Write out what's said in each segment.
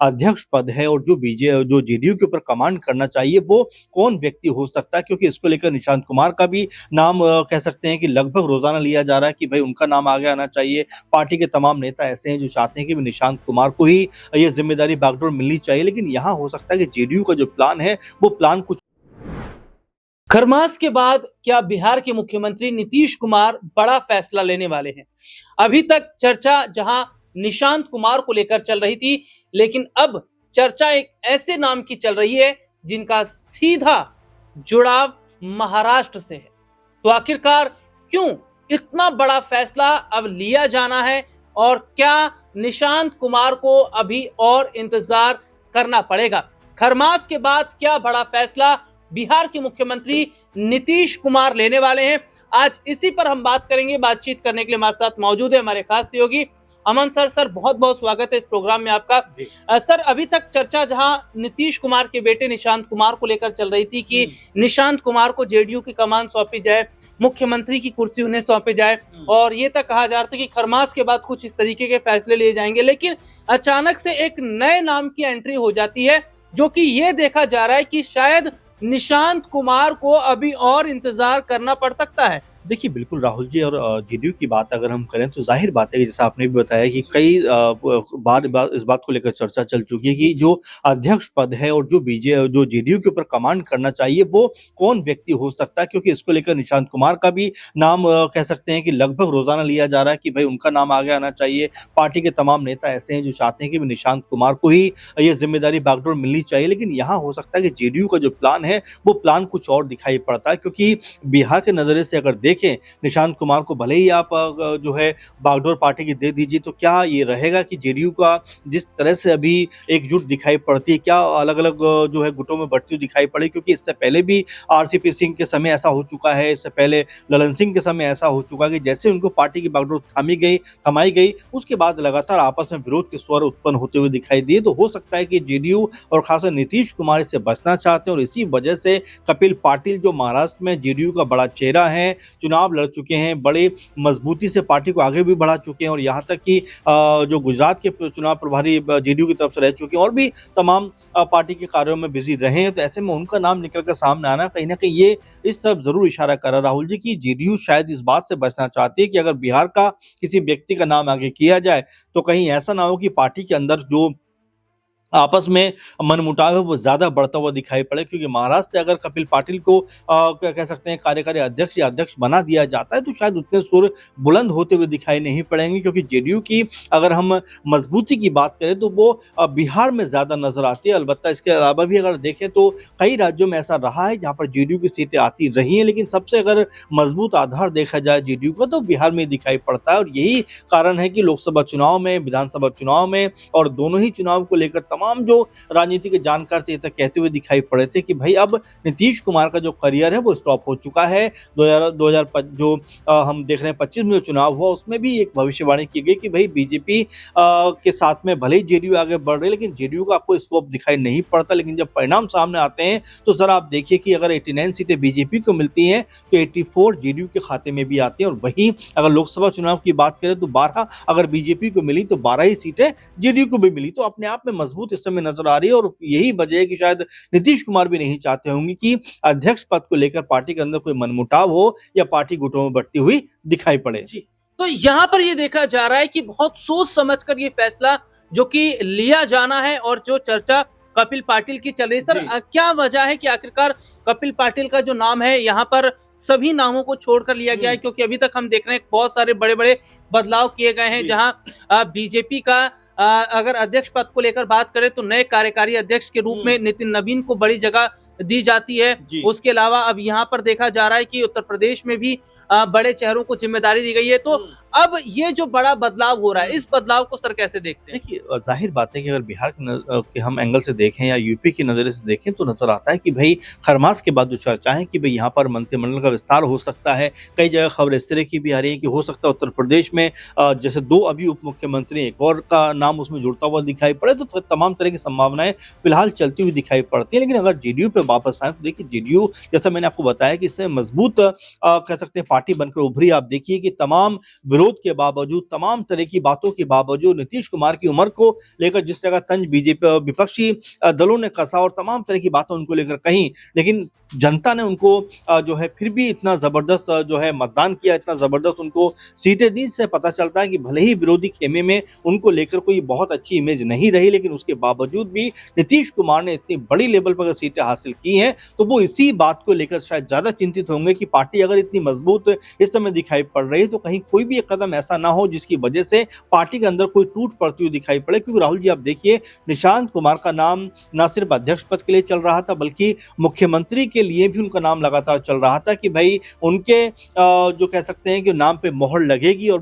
अध्यक्ष पद है और जो जेडीयू के ऊपर कमांड करना चाहिए वो कौन व्यक्ति हो सकता है, क्योंकि इसको लेकर निशांत कुमार का भी नाम कह सकते हैं कि लगभग रोजाना लिया जा रहा है कि भाई उनका नाम आगे आना चाहिए। पार्टी के तमाम नेता ऐसे हैं जो चाहते हैं कि निशांत कुमार को ही ये जिम्मेदारी बागडोर मिलनी चाहिए, लेकिन यहाँ हो सकता है कि जेडीयू का जो प्लान है वो प्लान कुछ। खरमास के बाद क्या बिहार के मुख्यमंत्री नीतीश कुमार बड़ा फैसला लेने वाले हैं? अभी तक चर्चा जहां निशांत कुमार को लेकर चल रही थी, लेकिन अब चर्चा एक ऐसे नाम की चल रही है जिनका सीधा जुड़ाव महाराष्ट्र से है। तो आखिरकार क्यों इतना बड़ा फैसला अब लिया जाना है और क्या निशांत कुमार को अभी और इंतजार करना पड़ेगा? खरमास के बाद क्या बड़ा फैसला बिहार के मुख्यमंत्री नीतीश कुमार लेने वाले हैं? आज इसी पर हम बात करेंगे। बातचीत करने के लिए हमारे साथ मौजूद है हमारे खास सहयोगी अमन सर। सर बहुत बहुत स्वागत है इस प्रोग्राम में आपका। सर अभी तक चर्चा जहां नीतीश कुमार के बेटे निशांत कुमार को लेकर चल रही थी कि निशांत कुमार को जेडीयू की कमान सौंपी जाए, मुख्यमंत्री की कुर्सी उन्हें सौंपी जाए, और ये तक कहा जा रहा था कि खरमास के बाद कुछ इस तरीके के फैसले लिए जाएंगे। लेकिन अचानक से एक नए नाम की एंट्री हो जाती है, जो कि ये देखा जा रहा है कि शायद निशांत कुमार को अभी और इंतजार करना पड़ सकता है। देखिए बिल्कुल राहुल जी, और जेडीयू की बात अगर हम करें तो जाहिर बात है कि जैसा आपने भी बताया कि कई बार इस बात को लेकर चर्चा चल चुकी है कि जो अध्यक्ष पद है और जो जेडीयू के ऊपर कमांड करना चाहिए वो कौन व्यक्ति हो सकता है, क्योंकि इसको लेकर निशांत कुमार का भी नाम कह सकते हैं कि लगभग रोजाना लिया जा रहा है कि भाई उनका नाम आगे आना चाहिए। पार्टी के तमाम नेता ऐसे हैं जो चाहते हैं कि निशांत कुमार को ही ये जिम्मेदारी बागडोर मिलनी चाहिए, लेकिन यहाँ हो सकता है कि जेडीयू का जो प्लान है वो प्लान कुछ और दिखाई पड़ता है। क्योंकि बिहार के नजरिए से अगर देखें, निशांत कुमार को भले ही आप जो है बागडोर पार्टी की दे दीजिए, तो क्या ये रहेगा कि जेडीयू का जिस तरह से अभी एकजुट दिखाई पड़ती है, क्या अलग अलग जो है गुटों में बढ़ती हुई दिखाई पड़े? क्योंकि इससे पहले भी आरसीपी सिंह के समय ऐसा हो चुका है, इससे पहले ललन सिंह के समय ऐसा हो चुका है कि जैसे उनको पार्टी की बागडोर थमाई गई, उसके बाद लगातार आपस में विरोध के स्वर उत्पन्न होते हुए दिखाई दिए। तो हो सकता है कि जेडीयू और खासकर नीतीश कुमार इससे बचना चाहते हैं, और इसी वजह से कपिल पाटिल जो महाराष्ट्र में जेडीयू का बड़ा चेहरा है, चुनाव लड़ चुके हैं, बड़े मजबूती से पार्टी को आगे भी बढ़ा चुके हैं, और यहाँ तक कि जो गुजरात के चुनाव प्रभारी जेडीयू की तरफ से रह चुके हैं और भी तमाम पार्टी के कार्यों में बिजी रहे हैं। तो ऐसे में उनका नाम निकलकर सामने आना कहीं ना कहीं ये इस तरफ जरूर इशारा कर रहा है राहुल जी की जेडीयू शायद इस बात से बचना चाहती है कि अगर बिहार का किसी व्यक्ति का नाम आगे किया जाए तो कहीं ऐसा ना हो कि पार्टी के अंदर जो आपस में मनमुटाव है वो ज्यादा बढ़ता हुआ दिखाई पड़े। क्योंकि महाराष्ट्र से अगर कपिल पाटिल को कह सकते हैं कार्यकारी अध्यक्ष या अध्यक्ष बना दिया जाता है तो शायद उतने सुर बुलंद होते हुए दिखाई नहीं पड़ेंगे, क्योंकि जेडीयू की अगर हम मजबूती की बात करें तो वो बिहार में ज्यादा नजर आती है। अलबत्ता इसके अलावा भी अगर देखें तो कई राज्यों में ऐसा रहा है जहाँ पर जेडीयू की सीटें आती रही हैं, लेकिन सबसे अगर मजबूत आधार देखा जाए जेडीयू का तो बिहार में दिखाई पड़ता है। और यही कारण है कि लोकसभा चुनाव में, विधानसभा चुनाव में और दोनों ही चुनाव को लेकर तमाम जो राजनीति के जानकार थे कहते हुए दिखाई पड़े थे कि भाई अब नीतीश कुमार का जो करियर है वो स्टॉप हो चुका है। 2000 जो हम देख रहे हैं 25 में जो चुनाव हुआ उसमें भी एक भविष्यवाणी की गई कि भाई बीजेपी के साथ में भले ही जेडीयू आगे बढ़ रही है, लेकिन जेडीयू का कोई स्कोप दिखाई नहीं पड़ता। लेकिन जब परिणाम सामने आते हैं तो जरा आप देखिए कि अगर 89 सीटें बीजेपी को मिलती हैं तो 84 जेडीयू के खाते में भी आती हैं, और वहीं अगर लोकसभा चुनाव की बात करें तो 12 अगर बीजेपी को मिली तो 12 ही सीटें जेडीयू को भी मिली। तो अपने आप में मजबूत इस समय नजर आ रही है, और यही वजह है कि शायद नीतीश कुमार भी नहीं चाहते होंगे कि अध्यक्ष पद को लेकर पार्टी के अंदर कोई मनमुटाव हो या पार्टी गुटों में बढ़ती हुई दिखाई पड़े। जी, तो यहाँ पर ये देखा जा रहा है कि बहुत सोच समझकर ये फैसला जो कि लिया जाना है, और जो चर्चा कपिल पाटिल की चल रही है। सर क्या वजह है कि आखिरकार कपिल पाटिल का जो नाम है यहाँ पर सभी नामों को छोड़कर लिया गया है? क्योंकि अभी तक हम देख रहे हैं बहुत सारे बड़े बड़े बदलाव किए गए हैं, जहां बीजेपी का अगर अध्यक्ष पद को लेकर बात करें तो नए कार्यकारी अध्यक्ष के रूप में नितिन नवीन को बड़ी जगह दी जाती है। उसके अलावा अब यहाँ पर देखा जा रहा है कि उत्तर प्रदेश में भी बड़े चेहरों को जिम्मेदारी दी गई है। तो अब ये जो बड़ा बदलाव हो रहा है, इस बदलाव को सर कैसे देखते हैं? देखिए जाहिर बात है कि अगर बिहार के हम एंगल से देखें या यूपी की नज़र से देखें तो नजर आता है कि भाई खरमास के बाद जो चर्चा है कि भाई यहाँ पर मंत्रिमंडल का विस्तार हो सकता है। कई जगह खबर इस तरह की भी आ रही है कि हो सकता है उत्तर प्रदेश में जैसे 2 अभी उप मुख्यमंत्री एक और का नाम उसमें जुड़ता हुआ दिखाई पड़े, तो तमाम तरह की संभावनाएं फिलहाल चलती हुई दिखाई पड़ती है। लेकिन अगर जेडीयू पे वापस आए तो देखिए जेडीयू जैसा मैंने आपको बताया कि इससे मजबूत कह सकते हैं पार्टी बनकर उभरी। आप देखिए कि तमाम विरोध के बावजूद, तमाम तरह की बातों के बावजूद, नीतीश कुमार की उम्र को लेकर जिस तरह का तंज बीजेपी विपक्षी दलों ने कसा और तमाम तरह की बातें उनको लेकर कही, लेकिन जनता ने उनको जो है फिर भी इतना जबरदस्त जो है मतदान किया, इतना जबरदस्त उनको सीटें दी। से पता चलता है कि भले ही विरोधी खेमे में उनको लेकर कोई बहुत अच्छी इमेज नहीं रही, लेकिन उसके बावजूद भी नीतीश कुमार ने इतनी बड़ी लेवल पर सीटें हासिल की हैं, तो वो इसी बात को लेकर शायद ज्यादा चिंतित होंगे कि पार्टी अगर इतनी मजबूत इस समय दिखाई पड़ रही है तो कहीं कोई भी एक कदम ऐसा ना हो जिसकी वजह से पार्टी के अंदर कोई टूट पड़ती हुई दिखाई पड़े। क्योंकि राहुल जी, आप देखिए, निशांत कुमार का नाम न सिर्फ अध्यक्ष पद के लिए चल रहा था, बल्कि मुख्यमंत्री के लिए भी उनका नाम लगातार चल रहा था कि भाई उनके जो कह सकते हैं कि नाम पे मोहर लगेगी, और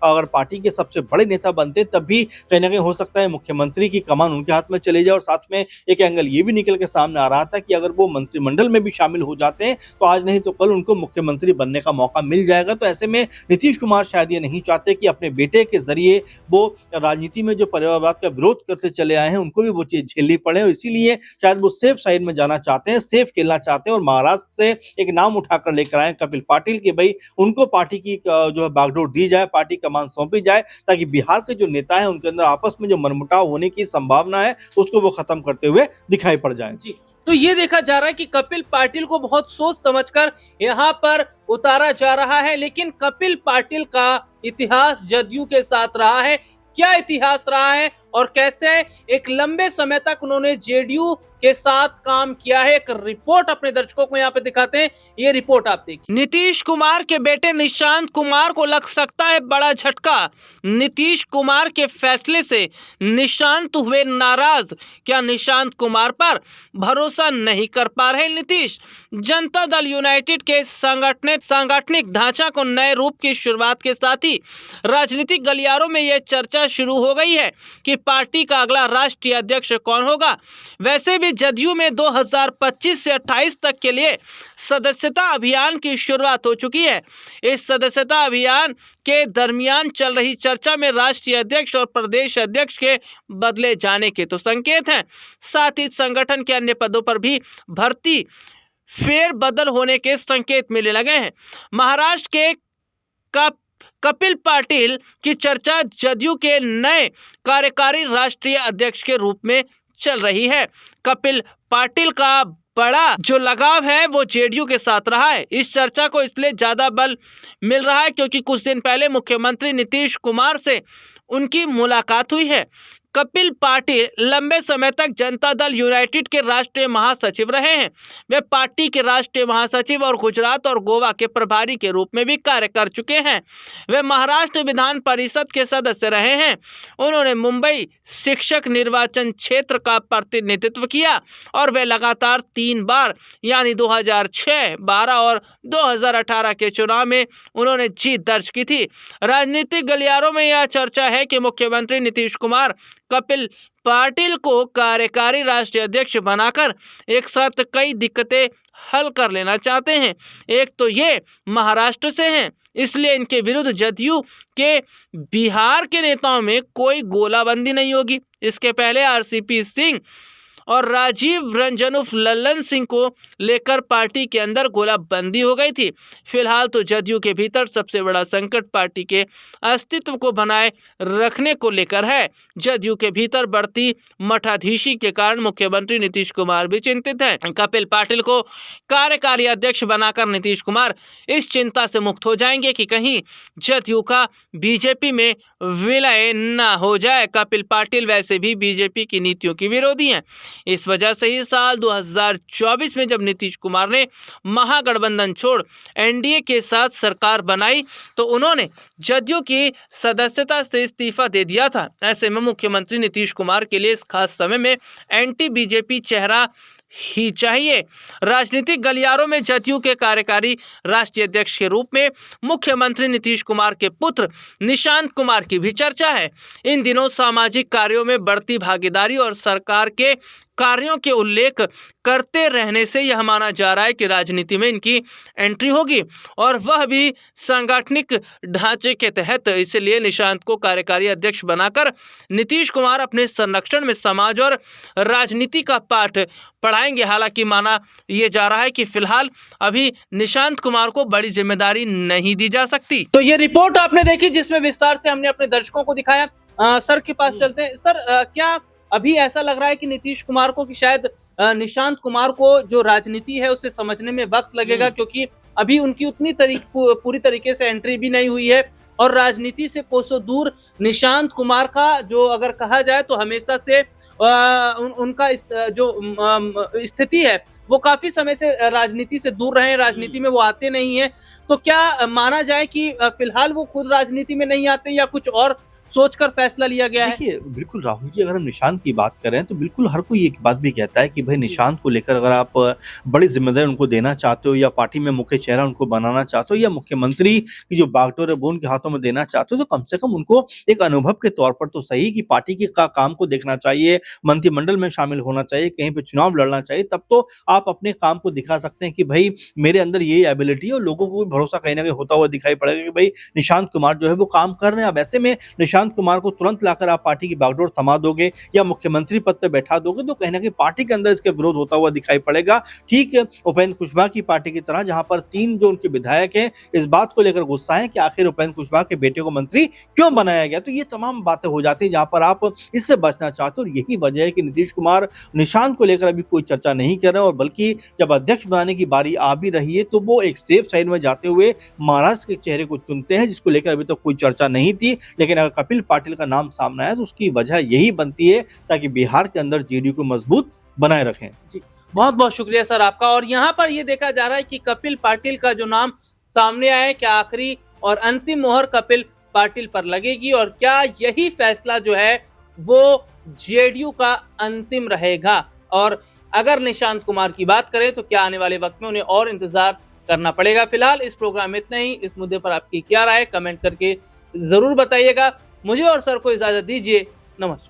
अगर पार्टी के सबसे बड़े नेता बनते तब भी कहीं ना कहीं हो सकता है मुख्यमंत्री की कमान उनके हाथ में चले जाए। और साथ में एक एंगल ये भी निकल के सामने आ रहा था कि अगर वो मंत्रिमंडल में भी शामिल हो जाते हैं तो आज नहीं तो कल उनको मुख्यमंत्री बनने का मौका मिल जाएगा। तो ऐसे में नीतीश कुमार शायद ये नहीं चाहते कि अपने बेटे के जरिए वो राजनीति में जो परिवारवाद का विरोध करते चले आए हैं उनको भी वो चीज झेलनी पड़े, और इसीलिए शायद वो सेफ साइड में जाना चाहते हैं, सेफ खेलना चाहते हैं, और महाराष्ट्र से एक नाम उठाकर लेकर आए कपिल पाटिल कि भाई उनको पार्टी की जो है बागडोर दी जाए, पार्टी कमान सौंपी जाए, ताकि बिहार के जो नेता हैं उनके अंदर आपस में जो मनमुटाव होने की संभावना है उसको वो खत्म करते हुए दिखाई पड़ जाए। जी, तो ये देखा जा रहा है कि कपिल पाटिल को बहुत सोच समझकर यहाँ पर उतारा जा रहा है, लेकिन कपिल पाटिल का इतिहास जदयू के साथ रहा है। क्या इतिहास रहा है और कैसे एक लंबे समय तक उन्होंने जेडीयू के साथ काम किया है, एक रिपोर्ट अपने दर्शकों को यहाँ पे दिखाते हैं। ये रिपोर्ट आप देखिए। नीतीश कुमार के बेटे निशांत कुमार को लग सकता है बड़ा झटका। नीतीश कुमार के फैसले से निशांत हुए नाराज। क्या निशांत कुमार पर भरोसा नहीं कर पा रहे नीतीश? जनता दल यूनाइटेड के सांगठनिक ढांचा को नए रूप की शुरुआत के साथ ही राजनीतिक गलियारों में यह चर्चा शुरू हो गई है कि पार्टी का अगला राष्ट्रीय अध्यक्ष कौन होगा। वैसे भी जदयू में 2025 से 28 तक के लिए सदस्यता अभियान की शुरुआत हो चुकी है। इस सदस्यता अभियान के दरमियान चल रही चर्चा में राष्ट्रीय अध्यक्ष और प्रदेश अध्यक्ष के बदले जाने के तो संकेत हैं। साथ ही संगठन के अन्य पदों पर भी भर्ती फेर बदल होने के संकेत मिलने लगे हैं। महाराष्ट्र के कपिल पाटिल की चर्चा जदयू के नए कार्यकारी राष्ट्रीय अध्यक्ष के रूप में चल रही है। कपिल पाटिल का बड़ा जो लगाव है वो जेडीयू के साथ रहा है। इस चर्चा को इसलिए ज्यादा बल मिल रहा है क्योंकि कुछ दिन पहले मुख्यमंत्री नीतीश कुमार से उनकी मुलाकात हुई है। कपिल पाटिल लंबे समय तक जनता दल यूनाइटेड के राष्ट्रीय महासचिव रहे हैं। वे पार्टी के राष्ट्रीय महासचिव और गुजरात और गोवा के प्रभारी के रूप में भी कार्य कर चुके हैं। वे महाराष्ट्र विधान परिषद के सदस्य रहे हैं। उन्होंने मुंबई शिक्षक निर्वाचन क्षेत्र का प्रतिनिधित्व किया और वे लगातार 3 बार यानी 2006, 12 और 2018 के चुनाव में उन्होंने जीत दर्ज की थी। राजनीतिक गलियारों में यह चर्चा है कि मुख्यमंत्री नीतीश कुमार कपिल पाटिल को कार्यकारी राष्ट्रीय अध्यक्ष बनाकर एक साथ कई दिक्कतें हल कर लेना चाहते हैं। एक तो ये महाराष्ट्र से हैं, इसलिए इनके विरुद्ध जदयू के बिहार के नेताओं में कोई गोलाबंदी नहीं होगी। इसके पहले आरसीपी सिंह और राजीव रंजन उर्फ लल्लन सिंह को लेकर पार्टी के अंदर गोलाबंदी हो गई थी। फिलहाल तो जदयू के भीतर सबसे बड़ा संकट पार्टी के अस्तित्व को बनाए रखने को लेकर है। जदयू के भीतर बढ़ती मठाधीशी के कारण मुख्यमंत्री नीतीश कुमार भी चिंतित हैं। कपिल पाटिल को कार्यकारी अध्यक्ष बनाकर नीतीश कुमार इस चिंता से मुक्त हो जाएंगे कि कहीं जदयू का बीजेपी में विलय न हो जाए। कपिल पाटिल वैसे भी बीजेपी की नीतियों की विरोधी हैं। इस वजह से ही साल 2024 में जब नीतीश कुमार ने महागठबंधन छोड़ एनडीए के साथ सरकार बनाई तो उन्होंने जदयू की सदस्यता से इस्तीफा दे दिया था। ऐसे में मुख्यमंत्री नीतीश कुमार के लिए इस खास समय में एंटी बीजेपी चेहरा ही चाहिए। राजनीतिक गलियारों में जदयू के कार्यकारी राष्ट्रीय अध्यक्ष के रूप में मुख्यमंत्री नीतीश कुमार के पुत्र निशांत कुमार की भी चर्चा है। इन दिनों सामाजिक कार्यों में बढ़ती भागीदारी और सरकार के कार्यों के उल्लेख करते रहने से यह माना जा रहा है कि राजनीति में इनकी एंट्री होगी, और वह भी सांगठनिक ढांचे के तहत। इसलिए निशांत को कार्यकारी अध्यक्ष बनाकर नीतीश कुमार अपने संरक्षण में समाज और राजनीति का पाठ पढ़ाएंगे। हालांकि माना यह जा रहा है कि फिलहाल अभी निशांत कुमार को बड़ी जिम्मेदारी नहीं दी जा सकती। तो ये रिपोर्ट आपने देखी जिसमें विस्तार से हमने अपने दर्शकों को दिखाया। सर के पास चलते हैं। सर, क्या अभी ऐसा लग रहा है कि नीतीश कुमार को कि शायद निशांत कुमार को जो राजनीति है उसे समझने में वक्त लगेगा, क्योंकि अभी उनकी उतनी पूरी तरीके से एंट्री भी नहीं हुई है, और राजनीति से कोसों दूर निशांत कुमार का जो अगर कहा जाए तो हमेशा से उनका जो स्थिति है वो काफी समय से राजनीति से दूर रहे हैं, राजनीति में वो आते नहीं है। तो क्या माना जाए कि फिलहाल वो खुद राजनीति में नहीं आते, या कुछ और सोचकर फैसला लिया गया है? देखिए, बिल्कुल राहुल जी, अगर हम निशांत की बात करें तो बिल्कुल हर कोई एक बात भी कहता है कि भाई निशांत को लेकर अगर आप बड़ी जिम्मेदारी उनको देना चाहते हो, या पार्टी में मुख्य चेहरा उनको बनाना चाहते हो, या मुख्यमंत्री की जो बागडोर है वो उनके हाथों में देना चाहते हो, तो कम से कम उनको एक अनुभव के तौर पर तो सही कि पार्टी के काम को देखना चाहिए, मंत्रिमंडल में शामिल होना चाहिए, कहीं पे चुनाव लड़ना चाहिए, तब तो आप अपने काम को दिखा सकते हैं कि भाई मेरे अंदर ये एबिलिटी है, और लोगों को भी भरोसा कहीं ना कहीं होता हुआ दिखाई पड़ेगा कि भाई निशांत कुमार जो है वो काम कर रहे हैं। अब ऐसे में निशांत कुमार को तुरंत लाकर आप पार्टी की बागडोर थमा दोगे या मुख्यमंत्री पद पर बैठा दोगे, तो कहीं ना कहीं पार्टी के अंदर इसके विरोध होता हुआ दिखाई पड़ेगा। ठीक है, उपेंद्र कुशवाहा की पार्टी की तरह, जहां पर 3 जो उनके विधायक हैं इस बात को लेकर गुस्सा है कि आखिर उपेंद्र कुशवाहा के बेटे को मंत्री क्यों बनाया गया। तो ये तमाम बातें हो जाती है जहां पर आप इससे बचना चाहते हो, और यही वजह है कि नीतीश कुमार निशांत को लेकर अभी कोई चर्चा नहीं कर रहे हैं, और बल्कि जब अध्यक्ष बनाने की बारी आ भी रही है तो वो एक सेफ साइड में जाते हुए महाराष्ट्र के चेहरे को चुनते हैं, जिसको लेकर अभी तक कोई चर्चा नहीं थी। लेकिन अगर कपिल पाटिल का नाम सामने आया तो उसकी वजह यही बनती है ताकि बिहार के अंदर जेडीयू को मजबूत बनाए रखें। जी, बहुत बहुत शुक्रिया सर आपका। और यहाँ पर ये देखा जा रहा है कि कपिल पाटिल का जो नाम सामने आया है, क्या आखिरी और अंतिम मोहर कपिल पाटिल पर लगेगी, और क्या यही फैसला जो है वो जेडीयू का अंतिम रहेगा? और अगर निशांत कुमार की बात करें तो क्या आने वाले वक्त में उन्हें और इंतजार करना पड़ेगा? फिलहाल इस प्रोग्राम में इतना ही। इस मुद्दे पर आपकी क्या राय, कमेंट करके जरूर बताइएगा। मुझे और सर को इजाजत दीजिए। नमस्कार।